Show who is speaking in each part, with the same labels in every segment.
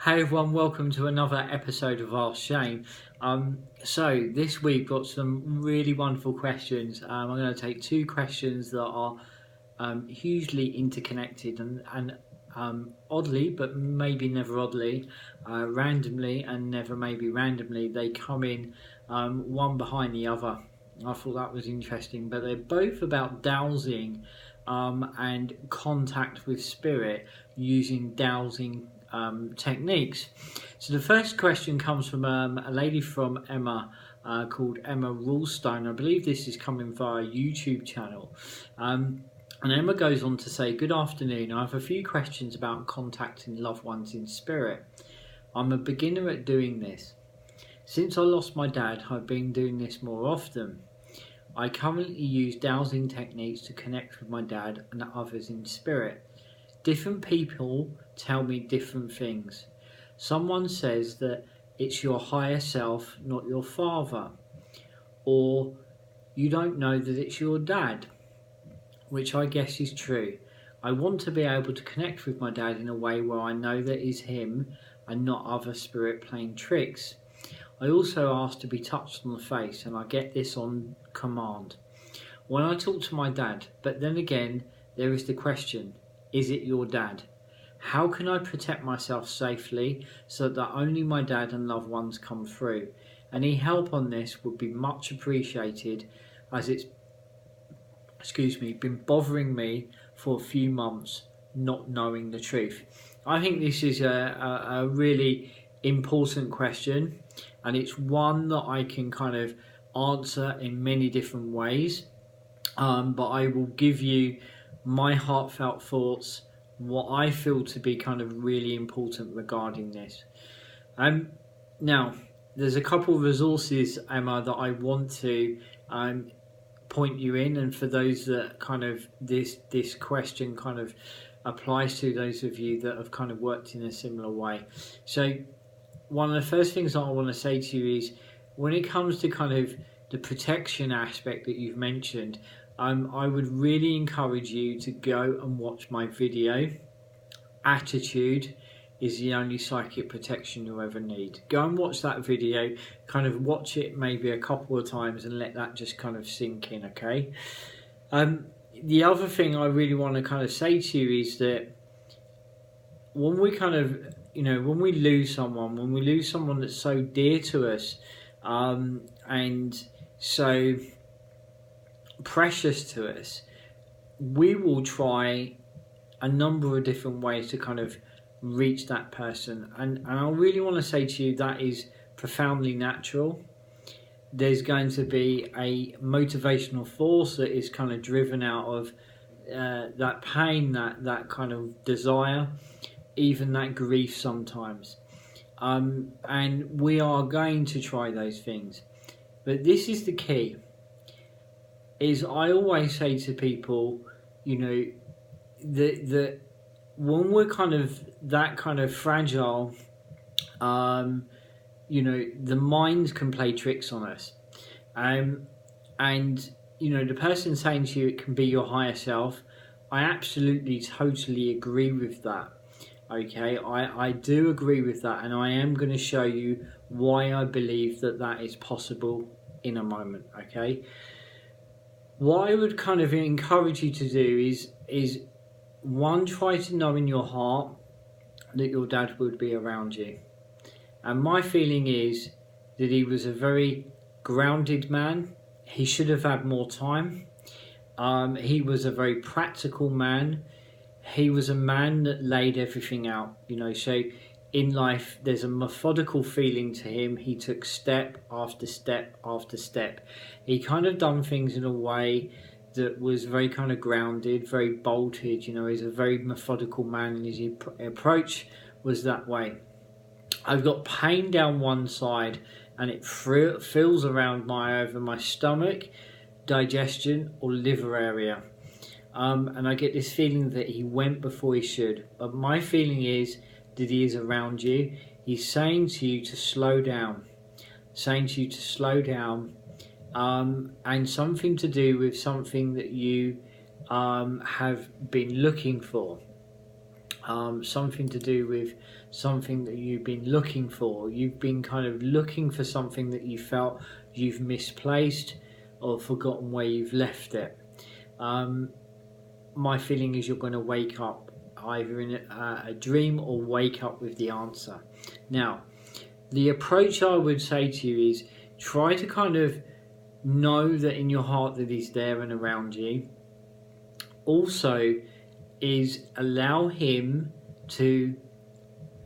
Speaker 1: Hey everyone, welcome to another episode of Ask Shane. So this week got some really wonderful questions. I'm going to take two questions that are hugely interconnected and oddly, but maybe never oddly, randomly and never maybe randomly, they come in one behind the other. I thought that was interesting, but they're both about dowsing and contact with spirit using dowsing techniques. So the first question comes from a lady from Emma called Emma Rulstone. I believe this is coming via a YouTube channel. And Emma goes on to say, "Good afternoon. I have a few questions about contacting loved ones in spirit. I'm a beginner at doing this. Since I lost my dad, I've been doing this more often. I currently use dowsing techniques to connect with my dad and others in spirit. Different people tell me different things. Someone says that it's your higher self, not your father. Or you don't know that it's your dad, which I guess is true. I want to be able to connect with my dad in a way where I know that it's him and not other spirit playing tricks. I also ask to be touched on the face, and I get this on command when I talk to my dad. But then again, there is the question, is it your dad? How can I protect myself safely so that only my dad and loved ones come through? Any help on this would be much appreciated, as it's been bothering me for a few months not knowing the truth." I think this is a really important question, and it's one that I can kind of answer in many different ways, but I will give you my heartfelt thoughts, what I feel to be kind of really important regarding this. Now, there's a couple of resources, Emma, that I want to point you in, and for those that kind of this question kind of applies to, those of you that have kind of worked in a similar way. So one of the first things that I want to say to you is, when it comes to kind of the protection aspect that you've mentioned, I would really encourage you to go and watch my video, Attitude is the only psychic protection you'll ever need. Go and watch that video, kind of watch it maybe a couple of times and let that just kind of sink in, okay? The other thing I really want to kind of say to you is that when we kind of, when we lose someone that's so dear to us and so precious to us, we will try a number of different ways to kind of reach that person, and I really want to say to you that is profoundly natural. There's going to be a motivational force that is kind of driven out of that pain, that kind of desire, even that grief sometimes, and we are going to try those things. But this is the key, is I always say to people, that when we're kind of that kind of fragile, the mind can play tricks on us, and the person saying to you it can be your higher self, I absolutely totally agree with that. Okay, I do agree with that, and I am going to show you why I believe that is possible in a moment. Okay, what I would kind of encourage you to do is one, try to know in your heart that your dad would be around you. And my feeling is that he was a very grounded man. He should have had more time. He was a very practical man. He was a man that laid everything out, so in life there's a methodical feeling to him. He took step after step after step. He kind of done things in a way that was very kind of grounded, very bolted. He's a very methodical man, and his approach was that way. I've got pain down one side, and it feels around over my stomach, digestion or liver area, and I get this feeling that he went before he should. But my feeling is that he is around you. He's saying to you to slow down, and something to do with something that you have been looking for. something to do with something that you've been looking for. You've been kind of looking for something that you felt you've misplaced or forgotten where you've left it. My feeling is you're going to wake up either in a dream or wake up with the answer. Now, the approach I would say to you is try to kind of know that in your heart that he's there and around you. Also, is allow him to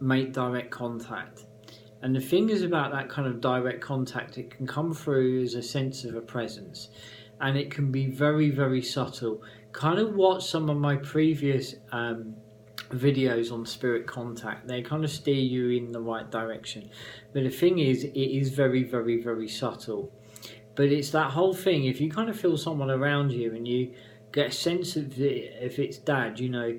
Speaker 1: make direct contact. And the thing is about that kind of direct contact, it can come through as a sense of a presence, and it can be very, very subtle. Kind of watch some of my previous videos on spirit contact. They kind of steer you in the right direction, but the thing is, it is very, very, very subtle. But it's that whole thing, if you kind of feel someone around you and you get a sense of if it's dad, you know,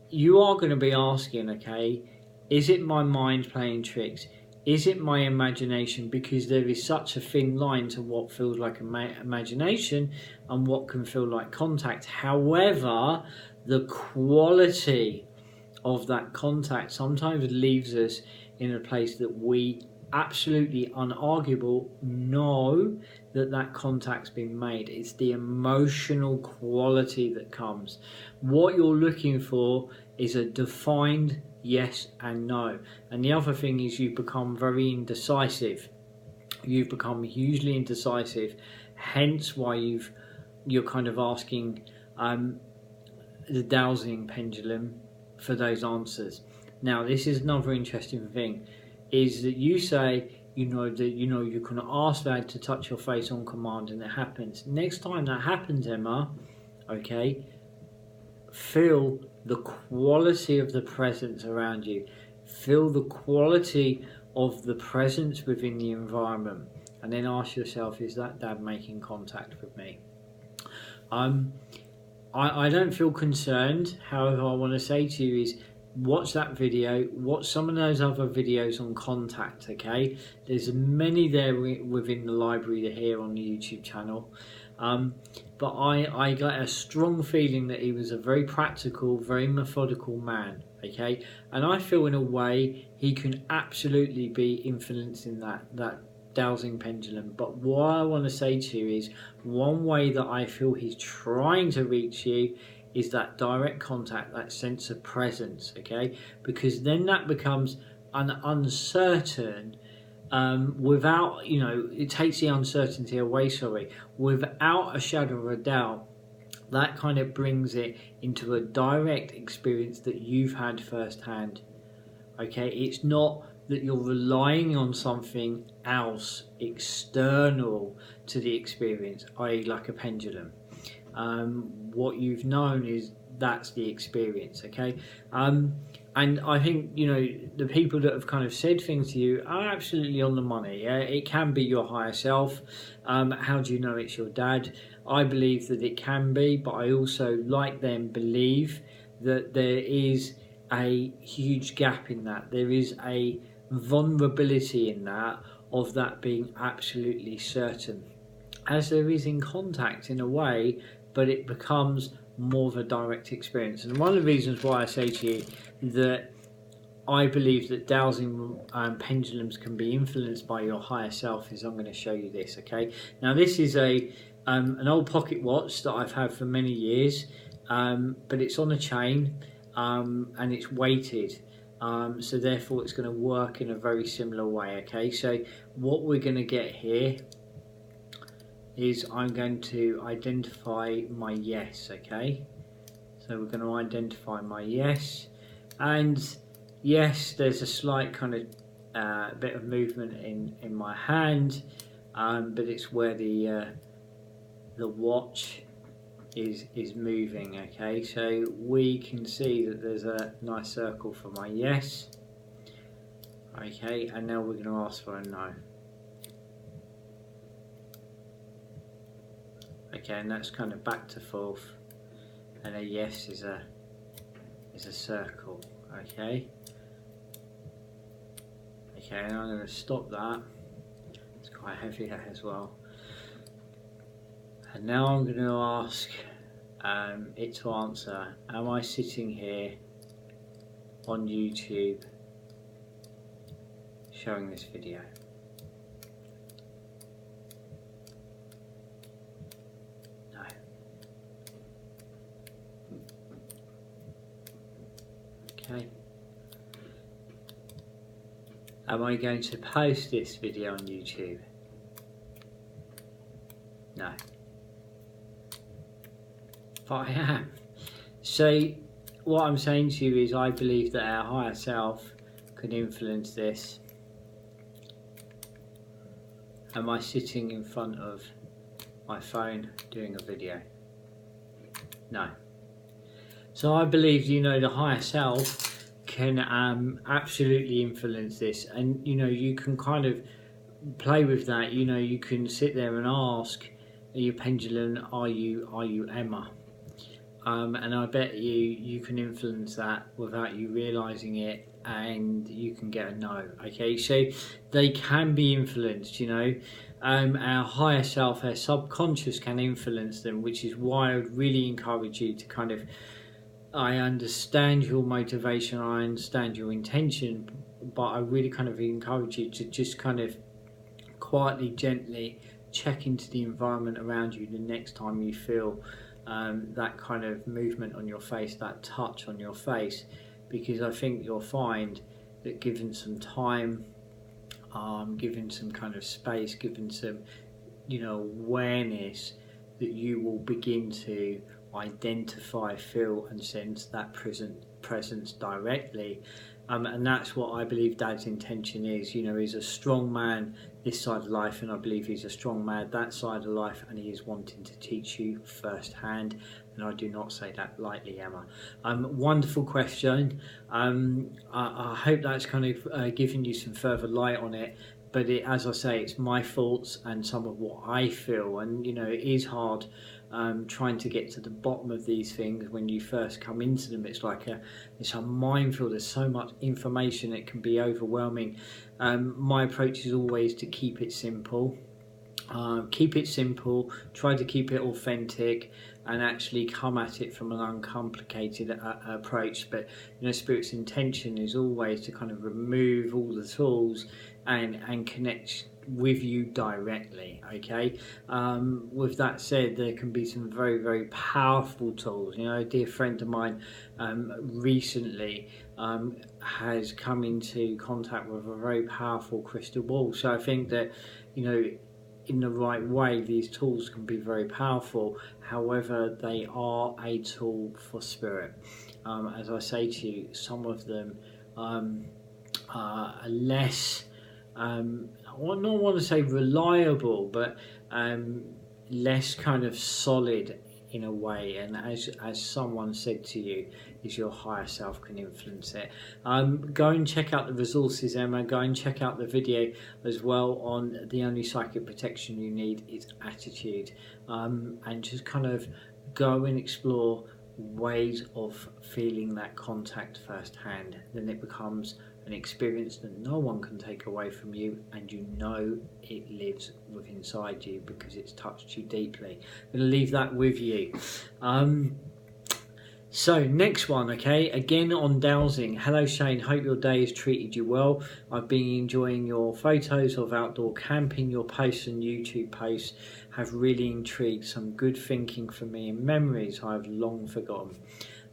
Speaker 1: you are going to be asking, okay, is it my mind playing tricks? Is it my imagination? Because there is such a thin line to what feels like imagination and what can feel like contact. However, the quality of that contact sometimes leaves us in a place that we absolutely unarguable know that contact's been made. It's the emotional quality that comes. What you're looking for is a defined yes and no. And the other thing is you've become very indecisive. You've become hugely indecisive, hence why you're kind of asking the dowsing pendulum for those answers. Now, this is another interesting thing, is that you say, you can ask Dad to touch your face on command and it happens. Next time that happens, Emma, okay, feel the quality of the presence around you. Feel the quality of the presence within the environment. And then ask yourself, is that Dad making contact with me? I don't feel concerned. However, I want to say to you is, watch that video, watch some of those other videos on contact, okay? There's many there within the library here on the YouTube channel. But I got a strong feeling that he was a very practical, very methodical man, okay? And I feel in a way he can absolutely be influencing that dowsing pendulum. But what I want to say to you is, one way that I feel he's trying to reach you is that direct contact, that sense of presence, okay? Because then that becomes an uncertain, without, it takes the uncertainty away, without a shadow of a doubt. That kind of brings it into a direct experience that you've had firsthand, okay? It's not that you're relying on something else external to the experience, i.e. like a pendulum. What you've known is that's the experience, okay? And I think, the people that have kind of said things to you are absolutely on the money. It can be your higher self. How do you know it's your dad? I believe that it can be, but I also, like them, believe that there is a huge gap in that. There is a vulnerability in that, of that being absolutely certain, as there is in contact in a way, but it becomes more of a direct experience. And one of the reasons why I say to you that I believe that dowsing pendulums can be influenced by your higher self is, I'm going to show you this, okay? Now, this is an old pocket watch that I've had for many years, but it's on a chain and it's weighted. So therefore it's going to work in a very similar way, okay? So what we're going to get here is I'm going to identify my yes, okay? So we're going to identify my yes, and yes, there's a slight kind of bit of movement in my hand, but it's where the watch is moving, okay? So we can see that there's a nice circle for my yes, okay, and now we're going to ask for a no. Okay, and that's kind of back to forth, and a yes is a circle, okay? Okay, and I'm going to stop that. It's quite heavy that as well. And now I'm going to ask it to answer, am I sitting here on YouTube showing this video? No. Okay. Am I going to post this video on YouTube? No. But I am. So what I'm saying to you is I believe that our higher self can influence this. Am I sitting in front of my phone doing a video? No. So I believe, the higher self can absolutely influence this, and you can kind of play with that. You can sit there and ask your pendulum, are you Emma? And I bet you can influence that without you realizing it, and you can get a no. Okay, so they can be influenced. Our higher self, our subconscious can influence them, which is why I would really encourage you to kind of, I understand your motivation, I understand your intention, but I really kind of encourage you to just kind of quietly, gently check into the environment around you the next time you feel that kind of movement on your face, that touch on your face, because I think you'll find that given some time, given some kind of space, given some awareness, that you will begin to identify, feel and sense that presence directly. And that's what I believe Dad's intention is. He's a strong man this side of life, and I believe he's a strong man that side of life, and he is wanting to teach you firsthand, and I do not say that lightly, Emma. Wonderful question. I hope that's kind of given you some further light on it, but as I say, it's my thoughts and some of what I feel, and it is hard trying to get to the bottom of these things when you first come into them. It's like it's a minefield. There's so much information, it can be overwhelming. My approach is always to keep it simple. Try to keep it authentic, and actually come at it from an uncomplicated approach. But Spirit's intention is always to kind of remove all the tools and connect with you directly. Okay, with that said, there can be some very, very powerful tools. A dear friend of mine recently has come into contact with a very powerful crystal ball. So I think that in the right way, these tools can be very powerful. However, they are a tool for spirit. As I say to you, some of them are less, I don't want to say reliable, but less kind of solid in a way. And as someone said to you, is your higher self can influence it. Go and check out the resources, Emma. Go and check out the video as well on the only psychic protection you need is attitude, and just kind of go and explore ways of feeling that contact firsthand. Then it becomes an experience that no one can take away from you, and it lives within inside you because it's touched you deeply. I'm going to leave that with you. So next one, okay, again on dowsing. Hello Shane, hope your day has treated you well. I've been enjoying your photos of outdoor camping. Your posts and YouTube posts have really intrigued. Some good thinking for me and memories I've long forgotten.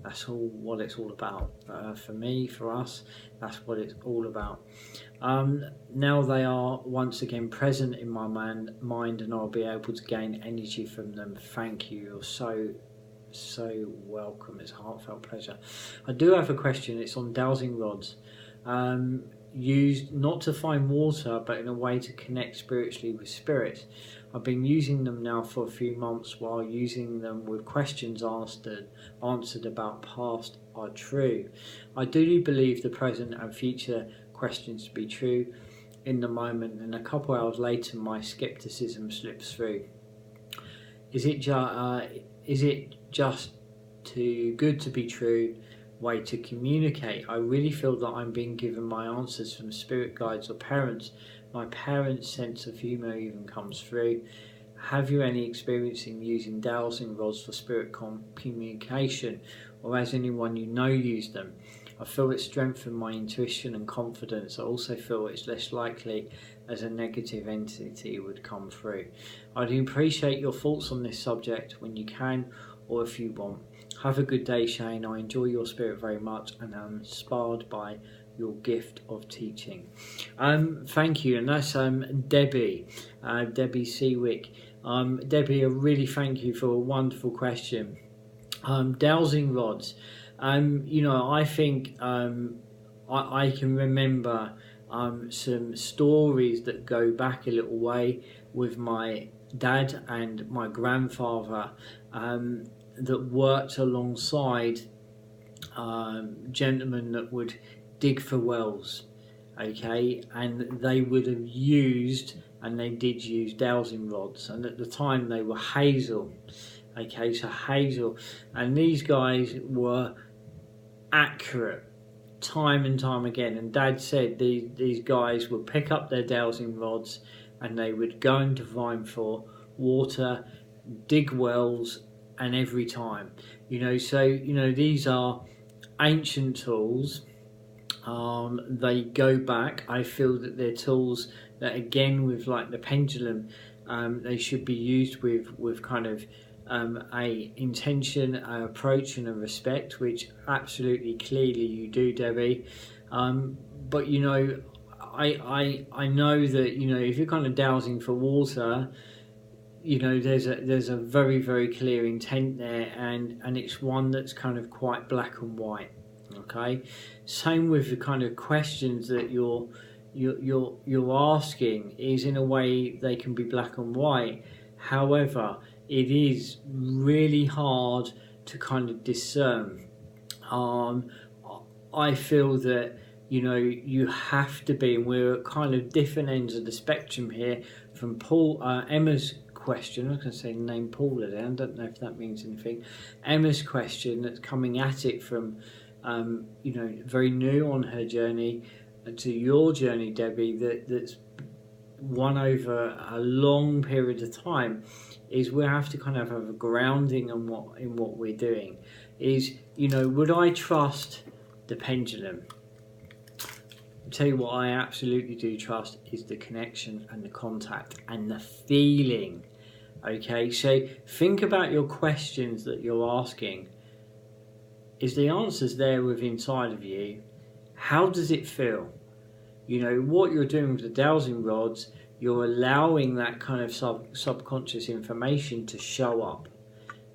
Speaker 1: That's all what it's all about. For me, for us, that's what it's all about. Now they are once again present in my mind, and I'll be able to gain energy from them. Thank you. You're so welcome. It's a heartfelt pleasure. I do have a question. It's on dowsing rods, used not to find water but in a way to connect spiritually with spirits. I've been using them now for a few months, while using them with questions answered about past are true. I do believe the present and future questions to be true in the moment, and a couple hours later my skepticism slips through. Is it just too good to be true way to communicate? I really feel that I'm being given my answers from spirit guides or parents. My parents' sense of humour even comes through. Have you any experience in using dowsing rods for spirit communication, or has anyone you know used them? I feel it strengthened my intuition and confidence. I also feel it's less likely as a negative entity would come through. I'd appreciate your thoughts on this subject when you can, or if you want. Have a good day, Shane. I enjoy your spirit very much and I'm inspired by your gift of teaching. Thank you. And that's Debbie Seawick. Debbie, I really thank you for a wonderful question. Dowsing rods. I think I can remember some stories that go back a little way with my dad and my grandfather that worked alongside gentlemen that would dig for wells, okay, and they would have used, and they did use, dowsing rods, and at the time they were hazel, okay, so hazel, and these guys were accurate time and time again. And Dad said these guys would pick up their dowsing rods and they would go and divine for water, dig wells, and every time, so these are ancient tools. They go back. I feel that they're tools that, again, with like the pendulum, they should be used with kind of a intention, an approach, and a respect, which absolutely clearly you do, Debbie. But I know that if you're kind of dowsing for water, there's a very, very clear intent there, and it's one that's kind of quite black and white. Okay, same with the kind of questions that you're asking, is in a way they can be black and white. However, it is really hard to kind of discern. I feel that you have to be, and we're at kind of different ends of the spectrum here. From Emma's question, I was going to say the name Paula there, I don't know if that means anything. Emma's question that's coming at it from very new on her journey, to your journey, Debbie, that's one over a long period of time, is we have to kind of have a grounding in what we're doing. Is would I trust the pendulum? I'll tell you what I absolutely do trust is the connection and the contact and the feeling. Okay, so think about your questions that you're asking. Is the answers there within inside of you? How does it feel? What you're doing with the dowsing rods, you're allowing that kind of subconscious information to show up.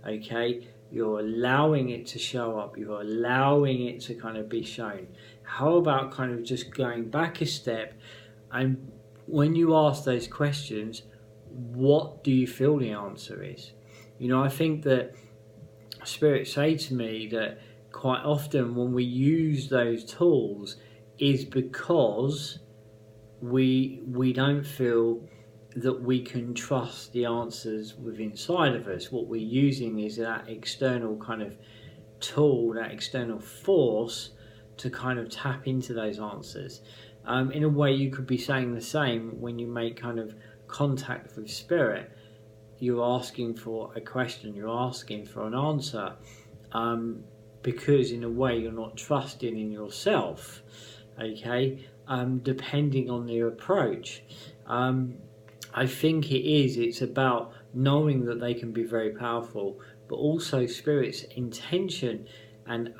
Speaker 1: Okay, you're allowing it to show up. You're allowing it to kind of be shown. How about kind of just going back a step, and when you ask those questions, what do you feel the answer is? I think that spirits say to me that quite often when we use those tools is because we don't feel that we can trust the answers within inside of us. What we're using is that external kind of tool, that external force, to kind of tap into those answers. In a way, you could be saying the same when you make kind of contact with spirit. You're asking for a question, you're asking for an answer, because in a way you're not trusting in yourself. Okay, depending on the approach. I think it's about knowing that they can be very powerful, but also spirit's intention and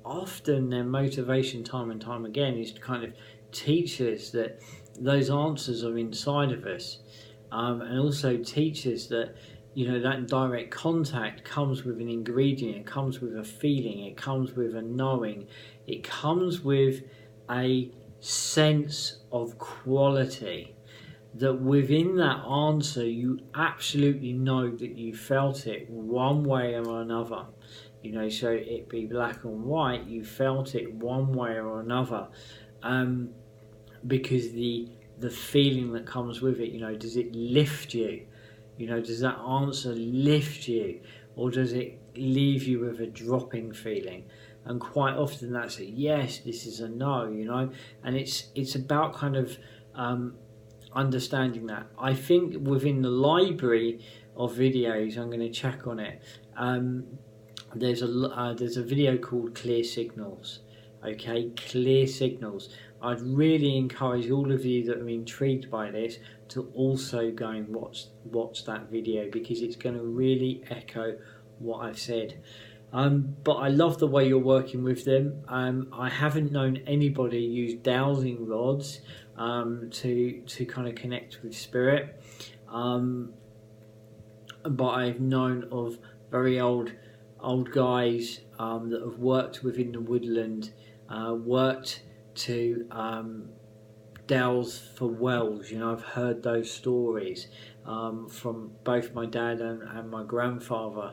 Speaker 1: often their motivation time and time again is to kind of teach us that those answers are inside of us, and also teach us that that direct contact comes with an ingredient, it comes with a feeling, it comes with a knowing, it comes with a sense of quality, that within that answer you absolutely know that you felt it one way or another. So it be black and white, you felt it one way or another, because the feeling that comes with it, does it lift you? Does that answer lift you, or does it leave you with a dropping feeling? And quite often that's a yes, this is a no, and it's about kind of understanding that. I think within the library of videos, I'm going to check on it, there's a video called Clear Signals. Okay, clear signals. I'd really encourage all of you that are intrigued by this to also go and watch that video, because it's going to really echo what I've said. But I love the way you're working with them. I haven't known anybody use dowsing rods to kind of connect with spirit, but I've known of very old guys that have worked within the woodland, worked to dowse for wells. I've heard those stories from both my dad and my grandfather.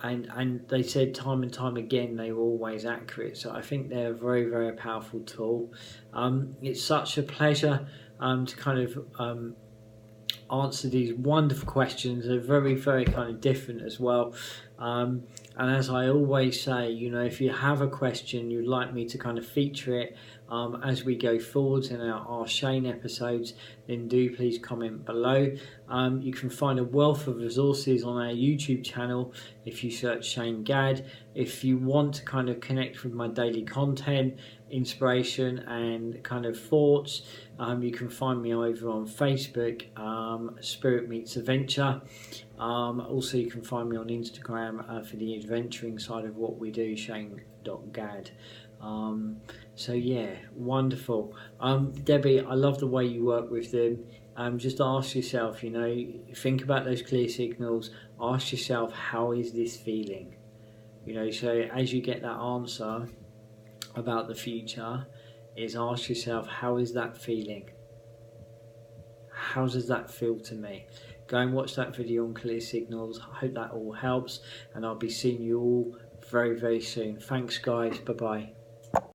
Speaker 1: And they said time and time again they were always accurate. So I think they're a very, very powerful tool. It's such a pleasure to kind of answer these wonderful questions. They're very, very kind of different as well. And as I always say, if you have a question you'd like me to kind of feature it as we go forwards in our Shane episodes, then do please comment below. You can find a wealth of resources on our YouTube channel if you search Shane Gadd. If you want to kind of connect with my daily content, inspiration and kind of thoughts, you can find me over on Facebook, Spirit Meets Adventure. Also you can find me on Instagram for the adventuring side of what we do, Shane.Gadd. So yeah, wonderful. Debbie, I love the way you work with them. Just ask yourself, think about those clear signals. Ask yourself, how is this feeling? So as you get that answer about the future, is ask yourself, how is that feeling? How does that feel to me? Go and watch that video on clear signals. I hope that all helps, and I'll be seeing you all very, very soon. Thanks guys, bye bye.